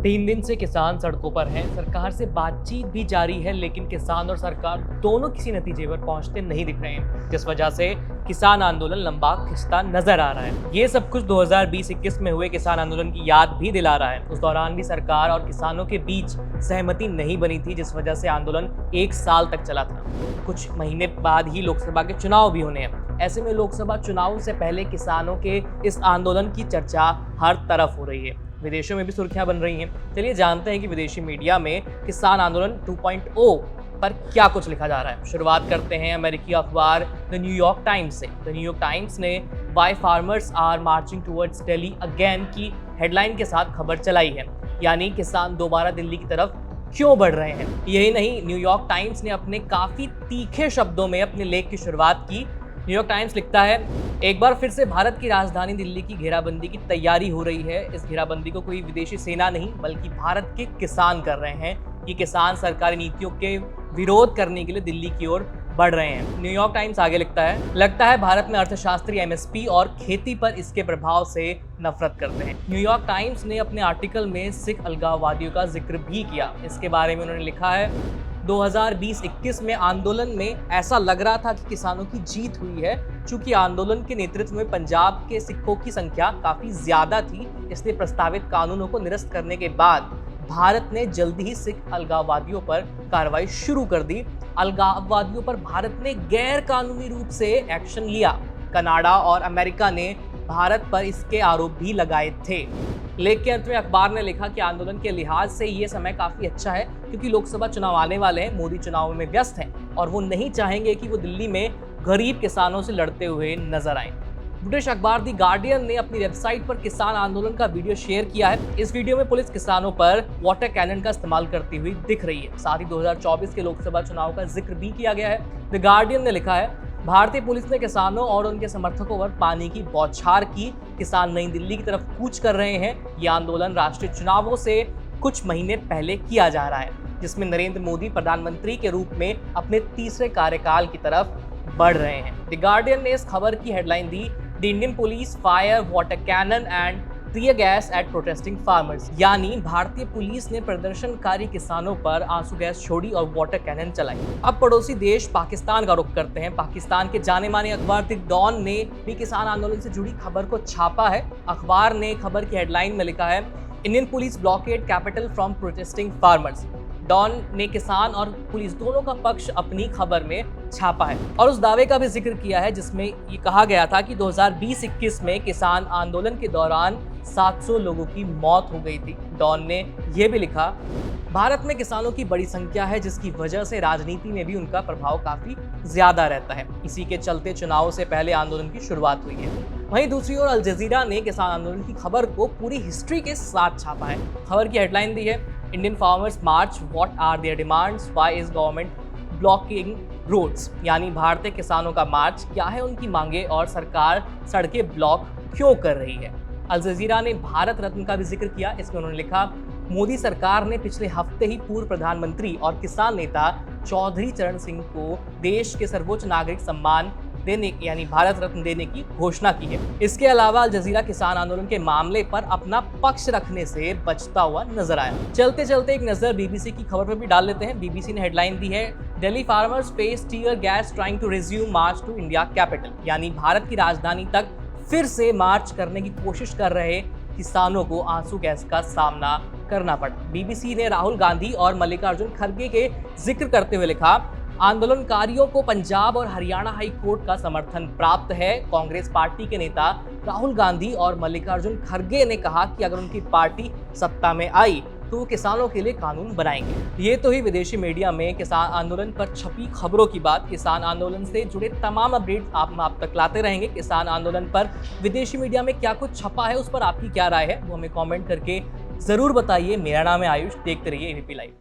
3 दिन से किसान सड़कों पर हैं। सरकार से बातचीत भी जारी है, लेकिन किसान और सरकार दोनों किसी नतीजे पर पहुंचते नहीं दिख रहे हैं, जिस वजह से किसान आंदोलन लंबा खिंचता नजर आ रहा है। ये सब कुछ 2020-21 में हुए किसान आंदोलन की याद भी दिला रहा है। उस दौरान भी सरकार और किसानों के बीच सहमति नहीं बनी थी, जिस वजह से आंदोलन 1 साल तक चला था। कुछ महीने बाद ही लोकसभा के चुनाव भी होने हैं। ऐसे में लोकसभा चुनाव से पहले किसानों के इस आंदोलन की चर्चा हर तरफ हो रही है। विदेशों में भी सुर्खियां बन रही हैं। चलिए जानते हैं कि विदेशी मीडिया में किसान आंदोलन 2.0 पर क्या कुछ लिखा जा रहा है। शुरुआत करते हैं अमेरिकी अखबार द न्यूयॉर्क टाइम्स से। द न्यूयॉर्क टाइम्स ने why farmers are marching towards Delhi again की हेडलाइन के साथ खबर चलाई है, यानी किसान दोबारा दिल्ली की तरफ क्यों बढ़ रहे हैं। यही नहीं, न्यूयॉर्क टाइम्स ने अपने काफी तीखे शब्दों में अपने लेख की शुरुआत की। न्यूयॉर्क टाइम्स लिखता है, एक बार फिर से भारत की राजधानी दिल्ली की घेराबंदी की तैयारी हो रही है। इस घेराबंदी को कोई विदेशी सेना नहीं बल्कि भारत के किसान कर रहे हैं। ये किसान सरकारी नीतियों के विरोध करने के लिए दिल्ली की ओर बढ़ रहे हैं। न्यूयॉर्क टाइम्स आगे लगता है भारत में अर्थशास्त्री एमएसपी और खेती पर इसके प्रभाव से नफरत करते हैं। न्यूयॉर्क टाइम्स ने अपने आर्टिकल में सिख अलगाववादियों का जिक्र भी किया। इसके बारे में उन्होंने लिखा है, 2020-21 में आंदोलन में ऐसा लग रहा था कि किसानों की जीत हुई है। चूंकि आंदोलन के नेतृत्व में पंजाब के सिखों की संख्या काफी ज्यादा थी, इसलिए प्रस्तावित कानूनों को निरस्त करने के बाद भारत ने जल्दी ही सिख अलगाववादियों पर कार्रवाई शुरू कर दी। अलगाववादियों पर भारत ने गैर कानूनी रूप से एक्शन लिया। कनाडा और अमेरिका ने भारत पर इसके आरोप भी लगाए थे। लेख के अंत में अखबार ने लिखा कि आंदोलन के लिहाज से ये समय काफी अच्छा है, क्योंकि लोकसभा चुनाव आने वाले हैं। मोदी चुनाव में व्यस्त हैं और वो नहीं चाहेंगे कि वो दिल्ली में गरीब किसानों से लड़ते हुए नजर आए। ब्रिटिश अखबार दी गार्डियन ने अपनी वेबसाइट पर किसान आंदोलन का वीडियो शेयर किया है। इस वीडियो में पुलिस किसानों पर वाटर कैनन का इस्तेमाल करती हुई दिख रही है। साथ ही 2024 के लोकसभा चुनाव का जिक्र भी किया गया है। द गार्डियन ने लिखा है, भारतीय पुलिस ने किसानों और उनके समर्थकों पर पानी की बौछार की। किसान नई दिल्ली की तरफ कूच कर रहे हैं। यह आंदोलन राष्ट्रीय चुनावों से कुछ महीने पहले किया जा रहा है, जिसमें नरेंद्र मोदी प्रधानमंत्री के रूप में अपने तीसरे कार्यकाल की तरफ बढ़ रहे हैं। द गार्डियन ने इस खबर की हेडलाइन दी, the Indian police fire water cannon and tear gas at protesting farmers, यानी भारतीय पुलिस ने प्रदर्शनकारी किसानों पर आंसू गैस छोड़ी और वाटर कैनन चलाई। अब पड़ोसी देश पाकिस्तान का रुख करते हैं। पाकिस्तान के जाने माने अखबार द डॉन ने भी किसान आंदोलन से जुड़ी खबर को छापा है। अखबार ने खबर की हेडलाइन में लिखा है, Indian police blockade capital from protesting farmers. Dawn ने किसान और पुलिस दोनों का पक्ष अपनी खबर में छापा है और उस दावे का भी जिक्र किया है, जिसमें ये कहा गया था कि 2020-21 में किसान आंदोलन के दौरान 700 लोगों की मौत हो गई थी। डॉन ने यह भी लिखा, भारत में किसानों की बड़ी संख्या है, जिसकी वजह से राजनीति में भी उनका प्रभाव काफी ज्यादा रहता है। इसी के चलते चुनाव से पहले आंदोलन की शुरुआत हुई है। वहीं दूसरी ओर अल जजीरा ने किसान आंदोलन की खबर को पूरी हिस्ट्री के साथ छापा है। खबर की हेडलाइन दी है, Indian farmers march, what are their demands, why is government blocking roads, यानी भारतीय किसानों का मार्च, क्या है उनकी मांगे और सरकार सड़कें ब्लॉक क्यों कर रही है। अल जजीरा ने भारत रत्न का भी जिक्र किया। इसमें उन्होंने लिखा, मोदी सरकार ने पिछले हफ्ते ही पूर्व प्रधानमंत्री और किसान नेता चौधरी चरण सिंह को देश के सर्वोच्च नागरिक सम्मान देने यानी भारत रत्न देने की घोषणा की है। इसके अलावा अल जजीरा किसान आंदोलन के मामले पर अपना पक्ष रखने से बचता हुआ नजर आया। चलते चलते एक नजर बीबीसी की खबर पर भी डाल लेते हैं। बीबीसी ने हेडलाइन दी है, Delhi farmers face tear gas trying to resume march to India capital, यानी भारत की राजधानी तक फिर से मार्च करने की कोशिश कर रहे किसानों को आंसू गैस का सामना करना पड़ा। बीबीसी ने राहुल गांधी और मल्लिकार्जुन खड़गे के जिक्र करते हुए लिखा, आंदोलनकारियों को पंजाब और हरियाणा हाई कोर्ट का समर्थन प्राप्त है। कांग्रेस पार्टी के नेता राहुल गांधी और मल्लिकार्जुन खड़गे ने कहा कि अगर उनकी पार्टी सत्ता में आई तो वो किसानों के लिए कानून बनाएंगे। ये तो ही विदेशी मीडिया में किसान आंदोलन पर छपी खबरों की बात। किसान आंदोलन से जुड़े तमाम अपडेट आप तक लाते रहेंगे। किसान आंदोलन पर विदेशी मीडिया में क्या कुछ छपा है, उस पर आपकी क्या राय है, वो हमें कमेंट करके जरूर बताइए। मेरा नाम है आयुष, देखते रहिए एबीपी लाइव।